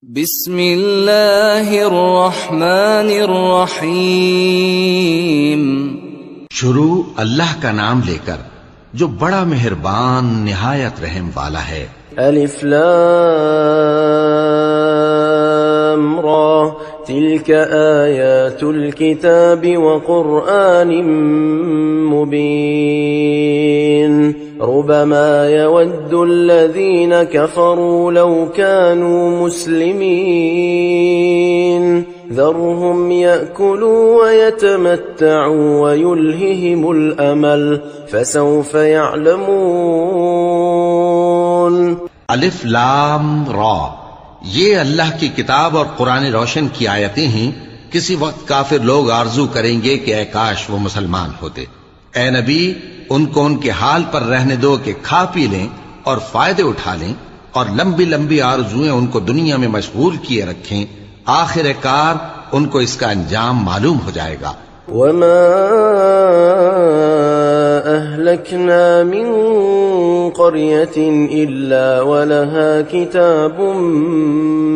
बिस्मिल्लाहिर्रहमानिर्रहीम। शुरू अल्लाह का नाम लेकर जो बड़ा मेहरबान निहायत रहम वाला है। अलिफ लाम रा तिल्क आयातुल किताबि व क़ुरआनिम मुबीन रुबमा यवद्दु अल्लज़ीना कफ़रू लौ कानू मुस्लिमीन ज़रहुम यअकुलू व यतमत्तअू व युल्हिहिमुल अमल फसौफ यअलमून। अलिफ लाम रा, ये अल्लाह की किताब और कुरान रोशन की आयतें हैं। किसी वक्त काफिर लोग आरजू करेंगे कि ऐ काश वो मुसलमान होते। ऐ नबी, उनको उनके हाल पर रहने दो कि खा पी लें और फायदे उठा लें और लंबी लंबी आरजुएं उनको दुनिया में मशगूल किए रखें। आखिरकार उनको इसका अंजाम मालूम हो जाएगा। वमा अहलकना मिन क़र्यतिन इल्ला वलहा किताबुम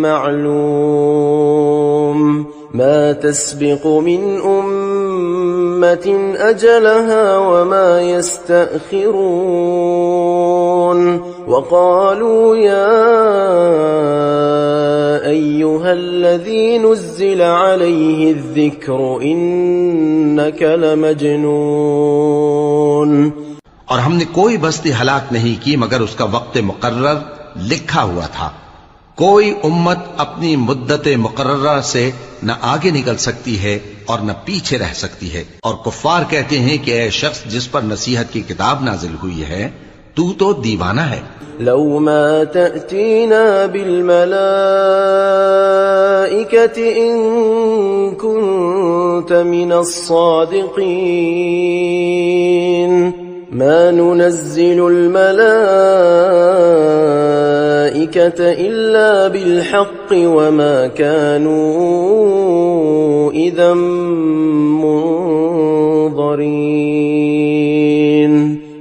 मअलूम मा तस्बिक़ु मिन उम्मतिन अजलहा वमा यस्तअखिरून वक़ालू या अय्युहल्लज़ी नुज़्ज़िल अलैहि ज़िक्रु इन्नक लमजनून। और हमने कोई बस्ती हलाक नहीं की मगर उसका वक्त मुकर्रर लिखा हुआ था। कोई उम्मत अपनी मुद्दत मुकर्रर से न आगे निकल सकती है और न पीछे रह सकती है। और कुफ्फार कहते हैं कि ऐ शख्स जिस पर नसीहत की किताब नाजिल हुई है, तू तो दीवाना है। लौ मा तअतीना बिल मलाइकति इन कुन्त मिनस सादिकीन मा नुनज़्ज़िलुल मलाइकता इल्ला बिल हक़्क़ि वमा कानू इज़न मुनज़रीन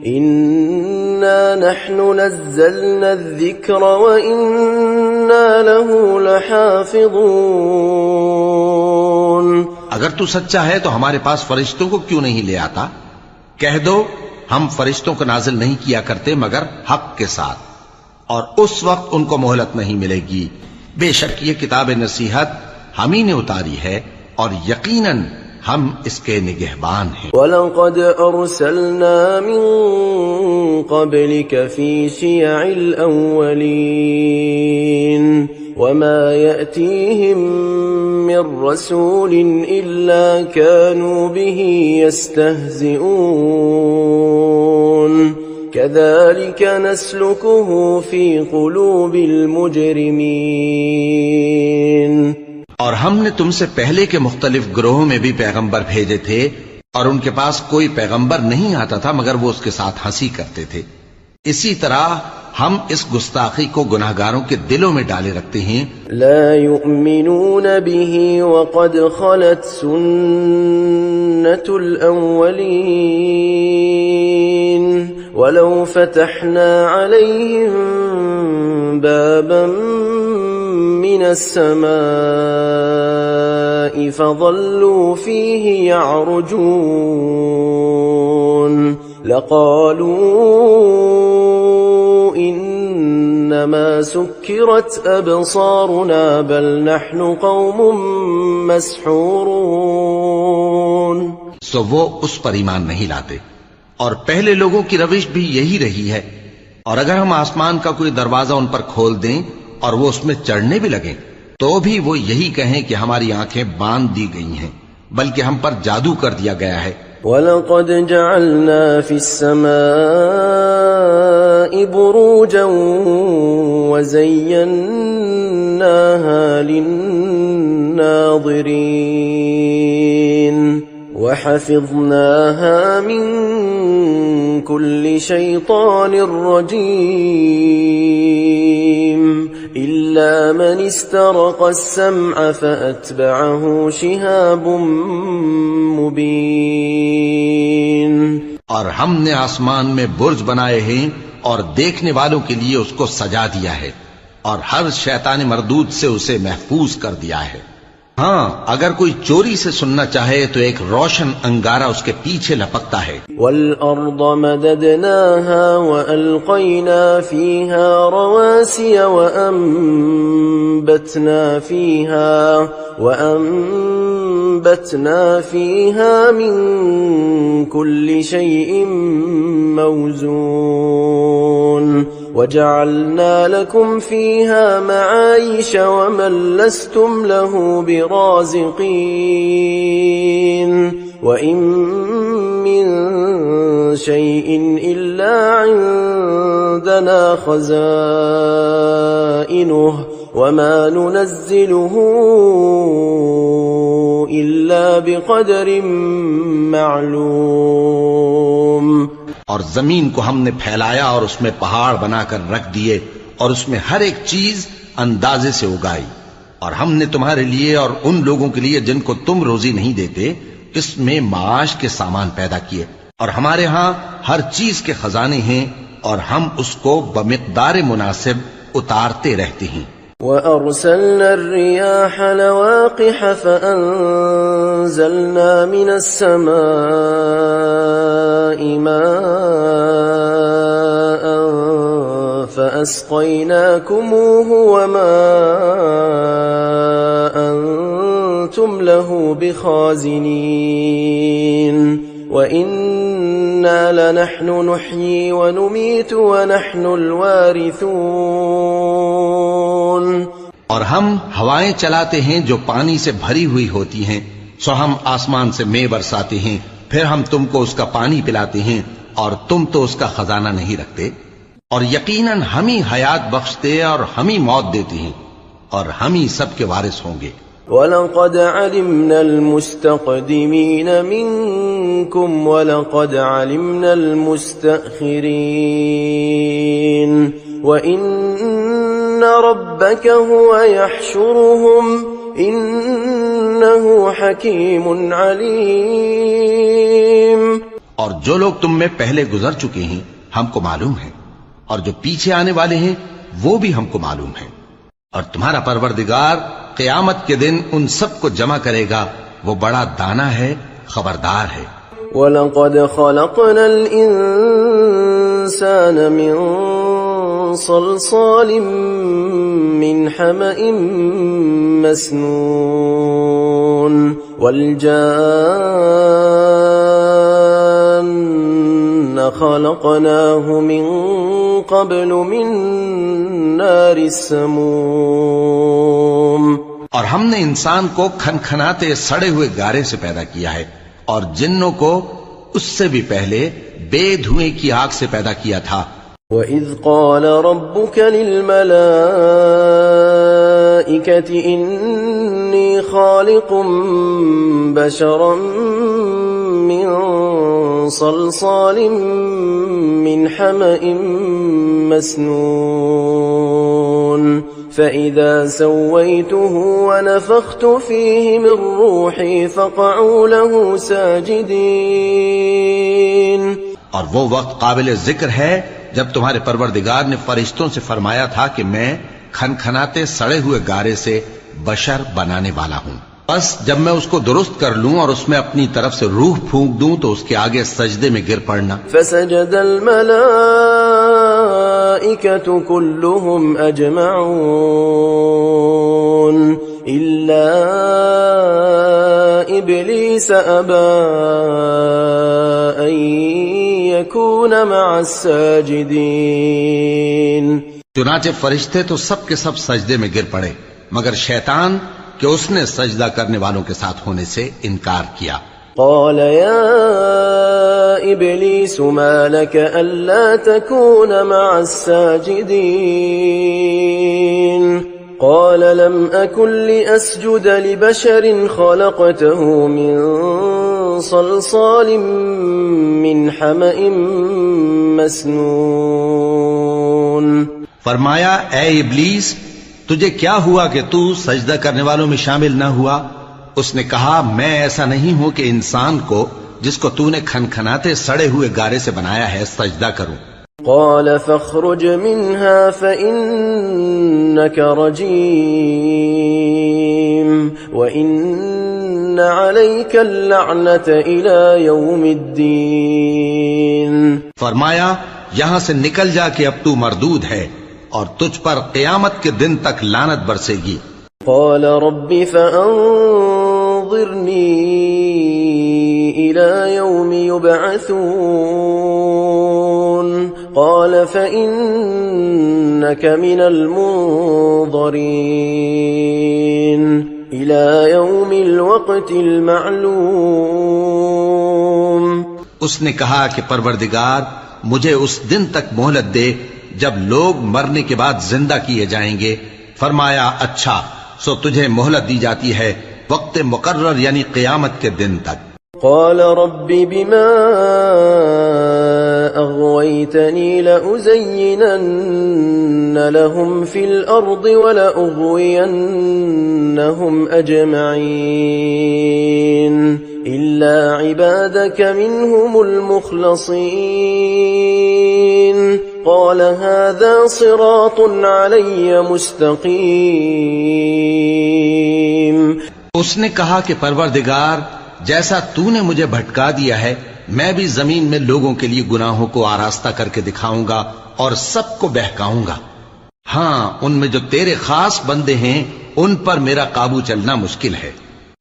इन्ना नहनु नज़्ज़लना الذिक्र व इन्ना लहू लहाफ़िज़ून। अगर तू सच्चा है तो हमारे पास फरिश्तों को क्यों नहीं ले आता? कह दो, हम फरिश्तों को नाजिल नहीं किया करते मगर हक के साथ, और उस वक्त उनको मोहलत नहीं मिलेगी। बेशक ये किताब नसीहत हम ही ने उतारी है और यकीनन हम इसके निगहबान हैं। वलक़द अर्सलना मिन क़ब्लिक फ़ी शियअिल अव्वलीन वमा यअतीहिम मिर रसूलिन इल्ला कानू बिही यस्तहज़िऊन कज़ालिक नस्लुकुहु फ़ी क़ुलूबिल मुजरिमीन। और हमने तुमसे पहले के मुख्तलिफ ग्रोहों में भी पैगंबर भेजे थे और उनके पास कोई पैगंबर नहीं आता था मगर वो उसके साथ हंसी करते थे। इसी तरह हम इस गुस्ताखी को गुनाहगारों के दिलों में डाले रखते हैं। ला युमिनून बिही वक़द खलत सुन्नतुल अव्वलीन वलौ फतहना अलैहिम बाबन मिनस समाई फज़ल्लू फ़ीही यअरुजून लक़ालू इन्नमा सुक्किरत अबसारुना बल नहनु क़ौमुम मस्हूरून। सो वो उस पर ईमान नहीं लाते और पहले लोगों की रविश भी यही रही है। और अगर हम आसमान का कोई दरवाजा उन पर खोल दें और वो उसमें चढ़ने भी लगें तो भी वो यही कहें कि हमारी आंखें बांध दी गई हैं, बल्कि हम पर जादू कर दिया गया है। वलक़द जअलना फ़िस्समाइ बुरूजन व ज़य्यन्नाहा लिन्नाज़िरीन व हफ़िज़नाहा मिन कुल्लि शैतानिर रजीम इल्ला मन इस्तरक़ अस्समअ फ़अत्बअहु शिहाबुम मुबीन। और हमने आसमान में बुर्ज बनाए हैं और देखने वालों के लिए उसको सजा दिया है और हर शैतानी मरदूद से उसे महफूज कर दिया है। हाँ, अगर कोई चोरी से सुनना चाहे तो एक रोशन अंगारा उसके पीछे लपकता है। वल-अर्द मददनाहा वअल्क़ैना फ़ीहा रवासिय वअंबतना फ़ीहा मिन कुल्लि शैइन मौज़ून वजअलना लकुम फ़ीहा मआयिश वमन लस्तुम लहु बिराज़िक़ीन वइन मिन शैइन इल्ला इंदना ख़ज़ाइनुहु वमा नुनज़्ज़िलुहु इल्ला बिक़दरिन मअलूम। और जमीन को हमने फैलाया और उसमें पहाड़ बनाकर रख दिए और उसमें हर एक चीज अंदाजे से उगाई। और हमने तुम्हारे लिए और उन लोगों के लिए जिनको तुम रोजी नहीं देते इसमें माश के सामान पैदा किए। और हमारे यहाँ हर चीज के खजाने हैं और हम उसको बमिक़दार मुनासिब उतारते रहते हैं। وأرسلنا الرياح لواقح فأنزلنا من السماء ماء فأسقيناكموه وما أنتم له بخازنين وإنا لنحن نحيي ونميت ونحن الوارثون। और हम हवाएं चलाते हैं जो पानी से भरी हुई होती हैं, सो हम आसमान से मेंह बरसाते हैं, फिर हम तुमको उसका पानी पिलाते हैं और तुम तो उसका खजाना नहीं रखते। और यकीनन हम ही हयात बख्शते और हम ही मौत देते हैं और हम ही सबके वारिस होंगे। वलक़द अलिमना अलमुस्तक़दिमीन मिनकुम वलक़द अलिमना अलमुस्तअख़िरीन वइन्न रब्बक हुवा यहशुरुहुम इन्नहु हकीमुन अलीम। और जो लोग तुम में पहले गुजर चुके हैं हमको मालूम है, और जो पीछे आने वाले हैं वो भी हमको मालूम है। और तुम्हारा परवरदिगार क़यामत के दिन उन सबको जमा करेगा, वो बड़ा दाना है, खबरदार है। वलक़द ख़लक़नल इंसान मिन सलसालिम मिन हमइम मस्नून वल्जान्न ख़लक़नाहु मिन क़ब्लु मिन नारिस समूम। और हमने इंसान को खनखनाते सड़े हुए गारे से पैदा किया है और जिन्नों को उससे भी पहले बेधुएं की आग से पैदा किया था। वइज़ क़ाल रब्बुक लिल-मलाइकति इन्नी ख़ालिक़ुम बशरन मिन सलसालिम मिन हमइम मस्नून फ़इज़ा सव्वय्तुहु वनफ़ख़्तु फ़ीहि मिन रूही फ़क़अू लहू साजिदीन। और वो वक्त काबिल जिक्र है जब तुम्हारे परवरदिगार ने फरिश्तों से फरमाया था कि मैं खनखनाते सड़े हुए गारे से बशर बनाने वाला हूँ, बस जब मैं उसको दुरुस्त कर लूं और उसमें अपनी तरफ से रूह फूंक दूं तो उसके आगे सजदे में गिर पड़ना। फसजदल मलाइकतु कुल्लुहुम अजमऊन इल्ला इब्लीस अबा अन यकून मअस-साजिदीन। चुनाचे फरिश्ते तो सब के सब सजदे में गिर पड़े मगर शैतान कि उसने सजदा करने वालों के साथ होने से इनकार किया। क़ाल या इब्लीस मा लक अल्ला तकून मअस-साजिदीन क़ाल लम अकुन लिअस्जुद लिबशरिन ख़लक़तहु मिन सलसालिम मिन हमइम मस्नून। फरमाया, ए इब्लीस, तुझे क्या हुआ कि तू सजदा करने वालों में शामिल न हुआ? उसने कहा, मैं ऐसा नहीं हूं कि इंसान को जिसको तूने खनखनाते सड़े हुए गारे से बनाया है सजदा करूं। قال فاخرج منها فإنك رجيم وإن عليك اللعنة إلى يوم الدين। फरमाया यहाँ से निकल जा कि अब तू मरदूद है और तुझ पर क़यामत के दिन तक लानत बरसेगी। قال رب فأنظرني إلى يوم يبعثون قال فإنك من المنظرين إلى يوم الوقت المعلوم। उसने कहा कि परवरदिगार मुझे उस दिन तक मोहलत दे जब लोग मरने के बाद जिंदा किए जाएंगे। फरमाया अच्छा, सो तुझे मोहलत दी जाती है वक्त मुकर्रर यानी क़यामत के दिन तक। قال رب بما أغويتني لأزينن لهم في الأرض ولأغوينهم أجمعين إلا عبادك منهم المخلصين قال هذا صراط علي مستقيم। उसने कहा कि परवरदिगार जैसा तूने मुझे भटका दिया है मैं भी जमीन में लोगों के लिए गुनाहों को आरास्ता करके दिखाऊंगा और सबको बहकाऊंगा। हाँ, उनमें जो तेरे खास बंदे हैं उन पर मेरा काबू चलना मुश्किल है।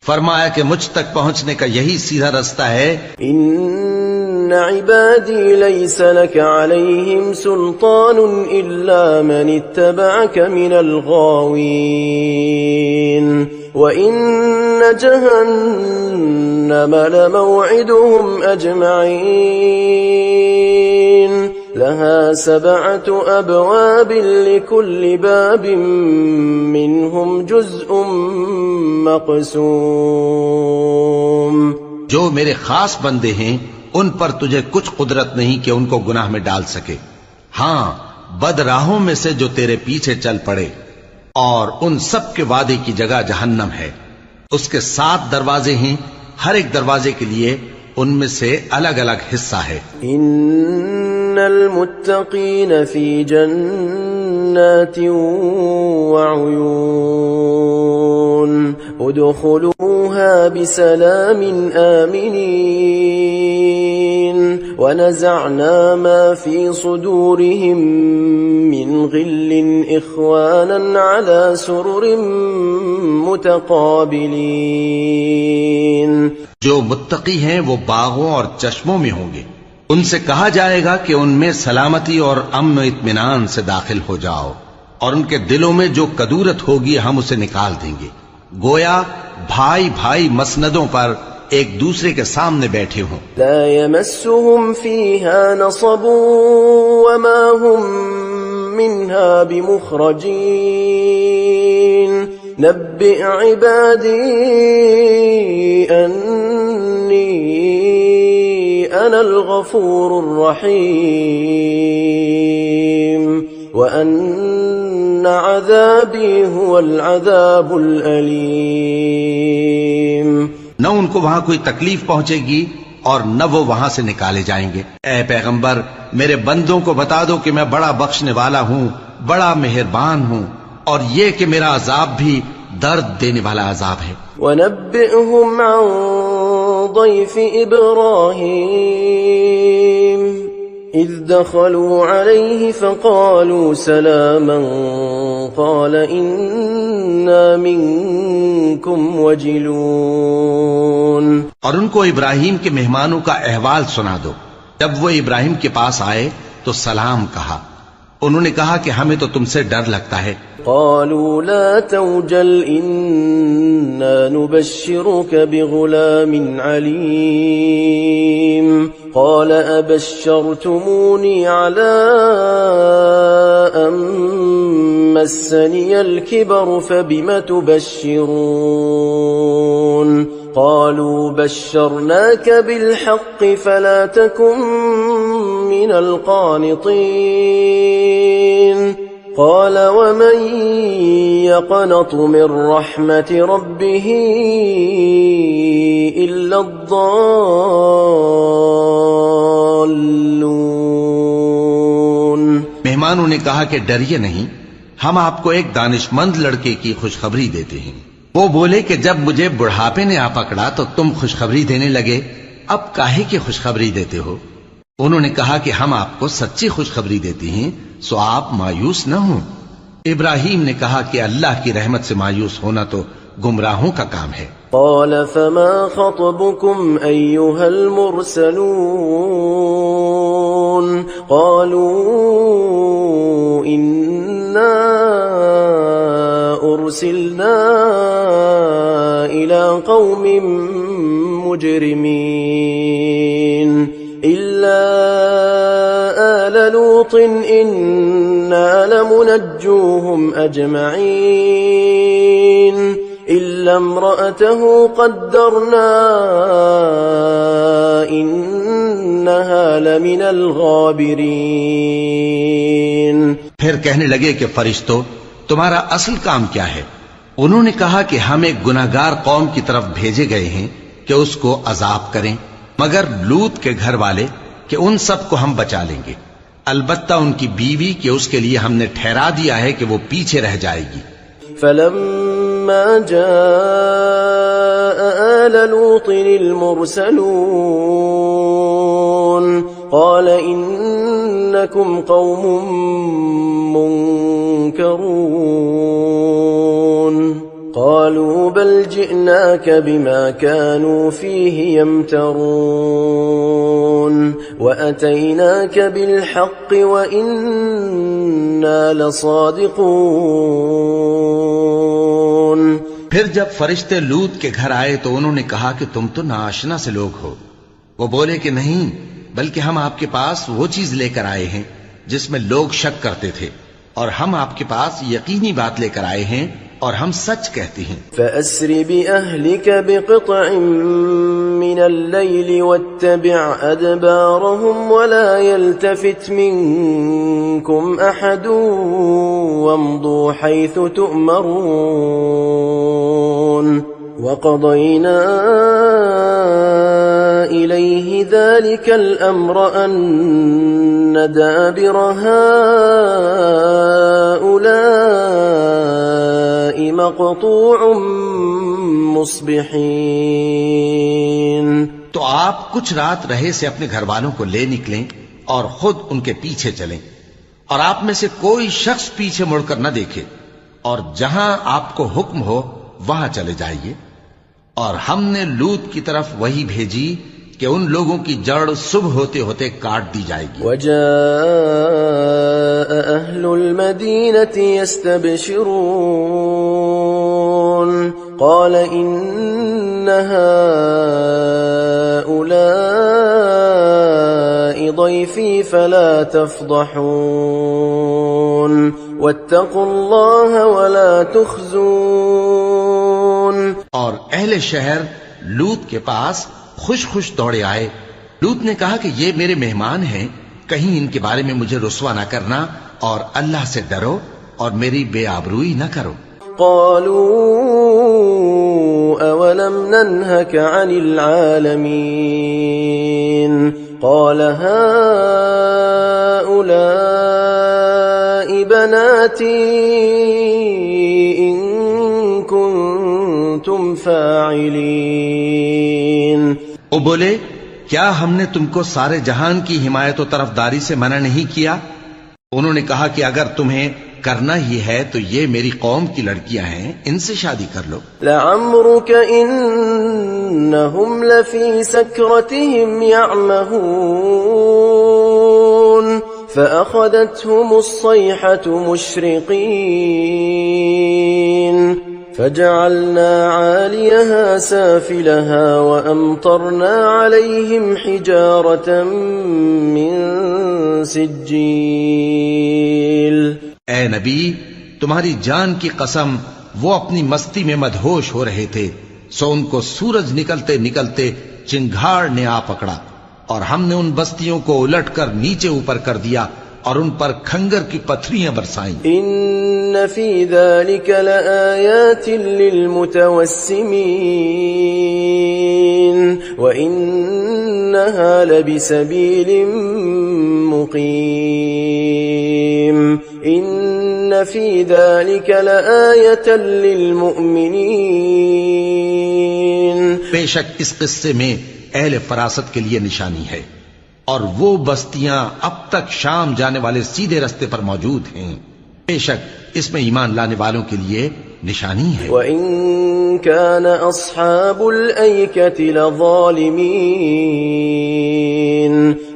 फरमाया कि मुझ तक पहुंचने का यही सीधा रास्ता है। إن عبادي ليس لك عليهم سلطان إلا من اتبعك من الغاوين وإن جهنم لموعدهم أجمعين لها 7 أبواب لكل باب منهم جزء مقسوم। जो मेरे खास बंदे हैं उन पर तुझे कुछ कुदरत नहीं कि उनको गुनाह में डाल सके। हाँ, बदराहों में से जो तेरे पीछे चल पड़े और उन सब के वादे की जगह जहन्नम है। उसके 7 दरवाजे हैं, हर एक दरवाजे के लिए उनमें से अलग अलग हिस्सा है। इन्नल मुत्तकीन फी जन्नातिन वअयून उदखुलूहा बिसलामिन आमिनीन वनज़अना मा फी सुदूरिहिम मिन गिल्लिन इख्वानन अला सुरुरिन मुतक़ाबिलीन। जो मुत्तकी हैं वो बागों और चश्मों में होंगे। उनसे कहा जाएगा कि उनमें सलामती और अमन इत्मीनान से दाखिल हो जाओ और उनके दिलों में जो कदूरत होगी हम उसे निकाल देंगे, गोया भाई भाई मसनदों पर एक दूसरे के सामने बैठे हों। ला यमस्सुहुम फीहा नसबुन वमा हुम मिन्हा बिमुखरजीन नब्बि इबादी अन्नी अनल गफूरुर रहीम व अन्न अज़ाबी हुवल अज़ाबुल अलीम। न उनको वहां कोई तकलीफ पहुंचेगी और न वो वहां से निकाले जाएंगे। ऐ पैगंबर, मेरे बंदों को बता दो कि मैं बड़ा बख्शने वाला हूं, बड़ा मेहरबान हूं और ये कि मेरा अजाब भी दर्द देने वाला अजाब है। वनब्बिअहुम अन ضيف إبراهيم إذ دخلوا عليه فقالوا سلاما قال إنا منكم وجلون। और उनको इब्राहिम के मेहमानों का अहवाल सुना दो। जब वो इब्राहिम के पास आए तो सलाम कहा। उन्होंने कहा कि हमें तो तुमसे डर लगता है। قالوا لا توجل إنا نبشرك بغلام عليم قال أبشرتموني على أن مسني الكبر فبم تبشرون قالوا بشرناك بالحق فلا تكن من القانطين قال ومن يقنط من رحمة ربه إلا الضالون। मुसलमानों ने कहा कि डरिए नहीं, हम आपको एक दानिशमंद लड़के की खुशखबरी देते हैं। वो बोले कि जब मुझे बुढ़ापे ने आ पकड़ा तो तुम खुशखबरी देने लगे, अब काहे की खुशखबरी देते हो? उन्होंने कहा कि हम आपको सच्ची खुशखबरी देते हैं, सो आप मायूस न हो। इब्राहिम ने कहा कि अल्लाह की रहमत से मायूस होना तो गुमराहों का काम है। قال فما خطبكم أيها المرسلون قالوا إنا أرسلنا إلى قوم مجرمين إلا آل لوط إنا لمنجوهم أجمعين إلا امرأته قدرنا إنها لمن الغابرين। फिर कहने लगे कि फरिश्तों, तुम्हारा असल काम क्या है? उन्होंने कहा कि हम एक गुनाहगार कौम की तरफ भेजे गए हैं कि उसको अजाब करें, मगर लूत के घर वाले कि उन सब को हम बचा लेंगे, अलबत्ता उनकी बीवी कि उसके लिए हमने ठहरा दिया है कि वो पीछे रह जाएगी। فلما جاء آل لوط المرسلون قال إنكم قوم منكرون قالوا بل جئناك بما كانوا فيه يمترون وأتيناك بالحق وإنا لصادقون। फिर जब फरिश्ते लूत के घर आए तो उन्होंने कहा कि तुम तो नाआशना से लोग हो। वो बोले कि नहीं, बल्कि हम आपके पास वो चीज लेकर आए हैं जिसमें लोग शक करते थे, और हम आपके पास यकीनी बात लेकर आए हैं और हम सच कहते हैं। فأسر بأهلك بقطع من الليل واتبع أدبارهم ولا يلتفت منكم أحد وامضوا حيث تؤمرون وقضينا إليه ذلك الأمر أن دابر هؤلاء مقطوع مصبحين। तो आप कुछ रात रहे से अपने घर वालों को ले निकलें और खुद उनके पीछे चलें, और आप में से कोई शख्स पीछे मुड़कर न देखे, और जहां आपको हुक्म हो वहां चले जाइए। और हमने लूत की तरफ वही भेजी कि उन लोगों की जड़ सुबह होते होते काट दी जाएगी। वजाअ अहलुल मदीनति यस्तबशिरून क़ाल इन्न हाउलाइ ضयफ़ी फला तफ़्ज़हून वत्तक़ुल्लाह वला तुख़्ज़ून। और अहले शहर लूत के पास खुश खुश दौड़े आए। लूत ने कहा कि ये मेरे मेहमान हैं, कहीं इनके बारे में मुझे रुस्वा न करना, और अल्लाह से डरो और मेरी बेआबरूई न करो। क़ालू अवलम नन्हक अनिल आलमीन क़ाल हाउलाइ बनाती इन कुन्तुम फ़ाइलीन। वो बोले, क्या हमने तुमको सारे जहान की हिमायत और तरफदारी से मना नहीं किया? उन्होंने कहा कि अगर तुम्हें करना ही है तो ये मेरी कौम की लड़कियां हैं, इनसे शादी कर लो। लअम्रुक इन्नहुम लफी सकरतिहिम यअमहून फअखज़तहुमुस्सैहतु मुश्रिकीन فجعلنا عاليها سافلها وأمطرنا عليهم حجارة من سجيل। ए नबी, तुम्हारी जान की कसम, वो अपनी मस्ती में मदहोश हो रहे थे, सो उनको सूरज निकलते निकलते चिंगाड़ ने आ पकड़ा, और हमने उन बस्तियों को उलट कर नीचे ऊपर कर दिया और उन पर खंगर की पत्थरियां बरसाई। इन्न फी ज़ालिका लआयातिन लिलमुतवस्सिमीन व इन्नहा लबिसबीलिन मुक़ीम। इन्न फी ज़ालिका लआयतन लिलमुअमिनीन। बेशक इस किस्से में अहले फरासत के लिए निशानी है, और वो बस्तियां अब तक शाम जाने वाले सीधे रास्ते पर मौजूद हैं। बेशक इसमें ईमान लाने वालों के लिए निशानी है। वइन कान अस्हाबुल ऐकति लज़ालिमीन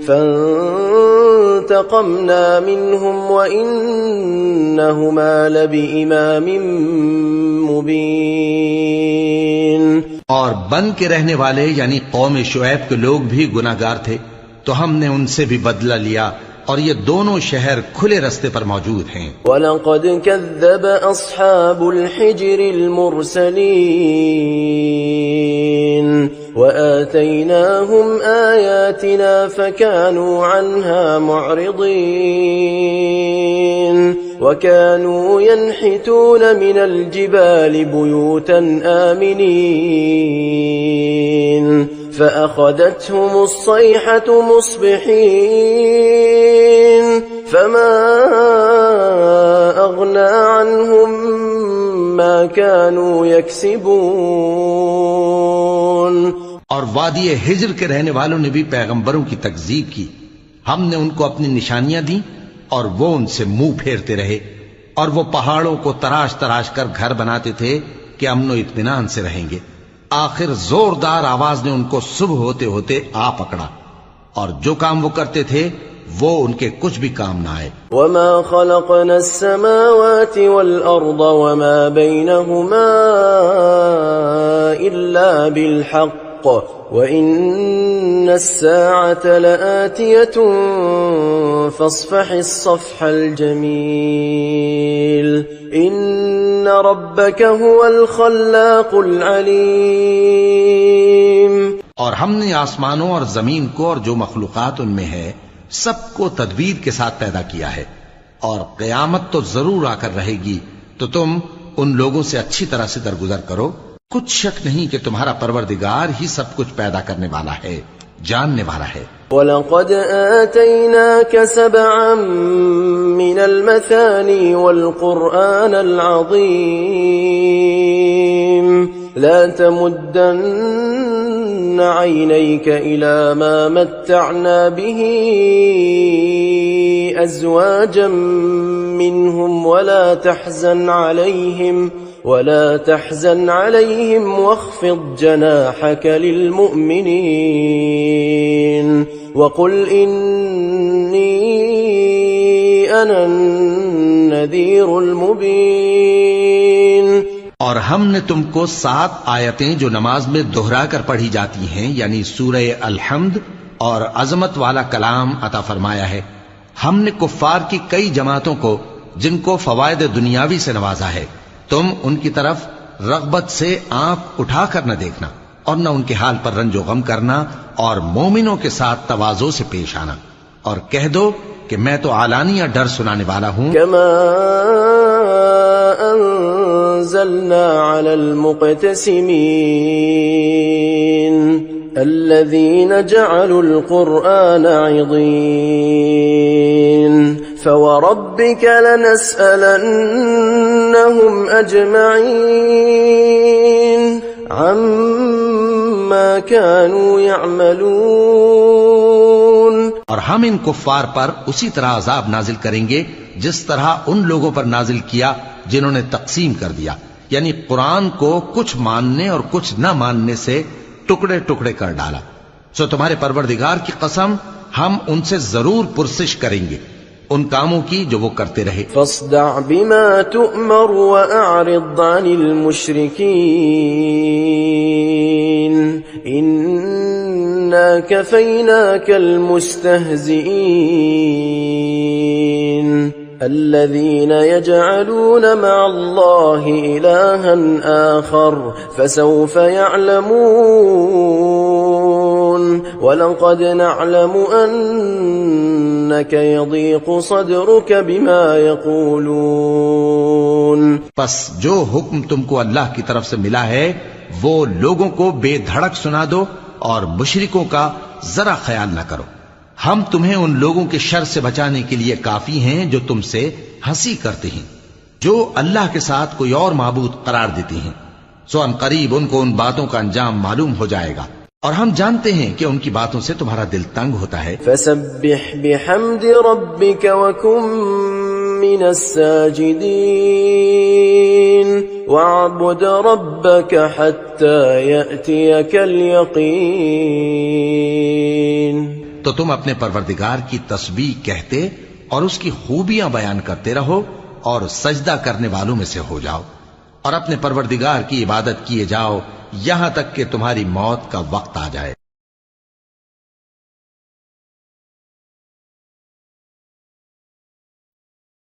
फंतक़मना मिनहुम व इन्नहुमा लबिइमामिन मुबीन। और बन के रहने वाले यानी कौम शुएब के लोग भी गुनाहगार थे, तो हमने उनसे भी बदला लिया, और ये दोनों शहर खुले रास्ते पर मौजूद हैं। वलक़द कज़्ज़ब अस्हाबुल हिज्रिल मुरसलीन व आतैनाहुम आयातिना फकानू अन्हा मुअरिदीन व कानू यनहितून मिनल जिबालि बुयूतन आमिनीन فأخذتهم الصيحة مصبحين فما أغنى عنهم ما كانوا يكسبون। और वादी हिज्र के रहने वालों ने भी पैगंबरों की तकज़ीब की। हमने उनको अपनी निशानियां दी और वो उनसे मुंह फेरते रहे, और वो पहाड़ों को तराश तराश कर घर बनाते थे कि अमनो इत्मीनान से रहेंगे। आखिर जोरदार आवाज ने उनको सुबह होते होते आ पकड़ा, और जो काम वो करते थे वो उनके कुछ भी काम न आए। वमा खलक़ना अस्समावाति वल अर्द वमा बैनहुमा इल्ला बिल हक़्क़ व इन्ना अस्साअता लआतियतुन फस्फ़हिस्सफ़्हल जमील इन्न रब्बका हुवल खल्लाक़ुल अलीम। और हमने आसमानों और जमीन को और जो मखलूक़ात उनमें है सबको तदबीर के साथ पैदा किया है, और क़यामत तो जरूर आकर रहेगी, तो तुम उन लोगों से अच्छी तरह से दरगुजर करो। कुछ शक नहीं कि तुम्हारा परवरदिगार ही सब कुछ पैदा करने वाला है, जानने वाला है। वलक़द आतैनाका सबअन मिनल मसानी वल क़ुरआनल अज़ीम ला तमुद्दन्न ऐनैका इला मा मत्तअना बिही अज़वाजन मिनहुम वला तहज़न अलैहिम वख़्फ़िज़ जनाहक लिलमुअमिनीन वक़ुल इन्नी अना अन्नज़ीरुल मुबीन। और हमने तुमको 7 आयतें जो नमाज में दोहरा कर पढ़ी जाती हैं, यानी सूरह अल-हम्द और अजमत वाला कलाम अता फरमाया है। हमने कुफ्फार की कई जमातों को जिनको फवायद दुनियावी से नवाजा है, तुम उनकी तरफ रग़बत से आंख उठाकर न देखना, और न उनके हाल पर रंजो गम करना, और मोमिनों के साथ तवाज़ो से पेश आना, और कह दो कि मैं तो आलानिया डर सुनाने वाला हूं। कमा अंज़लना अलल मुक़तसिमीन الذين جعلوا القرآن عضين فوربك لنسألنهم أجمعين عما كانوا يعملون। और हम इन कुफ्फार पर उसी तरह अजाब नाजिल करेंगे जिस तरह उन लोगों पर नाजिल किया जिन्होंने तकसीम कर दिया, यानी कुरान को कुछ मानने और कुछ न मानने से टुकड़े टुकड़े कर डाला। सो तुम्हारे परवरदिगार की कसम, हम उनसे जरूर पुरसिश करेंगे उन कामों की जो वो करते रहे। फस्दअ बिमा तुअमर व अअरिद अनिल मुश्रिकीन इन्ना कफैनाकल मुस्तहज़िईन الذين يجعلون مع الله إلها آخر فسوف يعلمون वलक़द नअलमु अन्नक यदीक़ु सदरुक बिमा यक़ूलून। बस जो हुक्म तुमको अल्लाह की तरफ से मिला है वो लोगों को बेधड़क सुना दो और मुशरिकों का जरा ख्याल न करो। हम तुम्हें उन लोगों के शर से बचाने के लिए काफी हैं जो तुमसे हंसी करते हैं, जो अल्लाह के साथ कोई और माबूद करार देती हैं। सो अनकरीब उनको उन बातों का अंजाम मालूम हो जाएगा और हम जानते हैं कि उनकी बातों से तुम्हारा दिल तंग होता है। फसब्बिह बिहम्दि रब्बिक वकुम मिनस साजिदीन वअब्द रब्बक हत्ता यअतियकल यकीन। तो तुम अपने परवरदिगार की तस्बीह कहते और उसकी खूबियां बयान करते रहो और सजदा करने वालों में से हो जाओ और अपने परवरदिगार की इबादत किए जाओ यहां तक कि तुम्हारी मौत का वक्त आ जाए।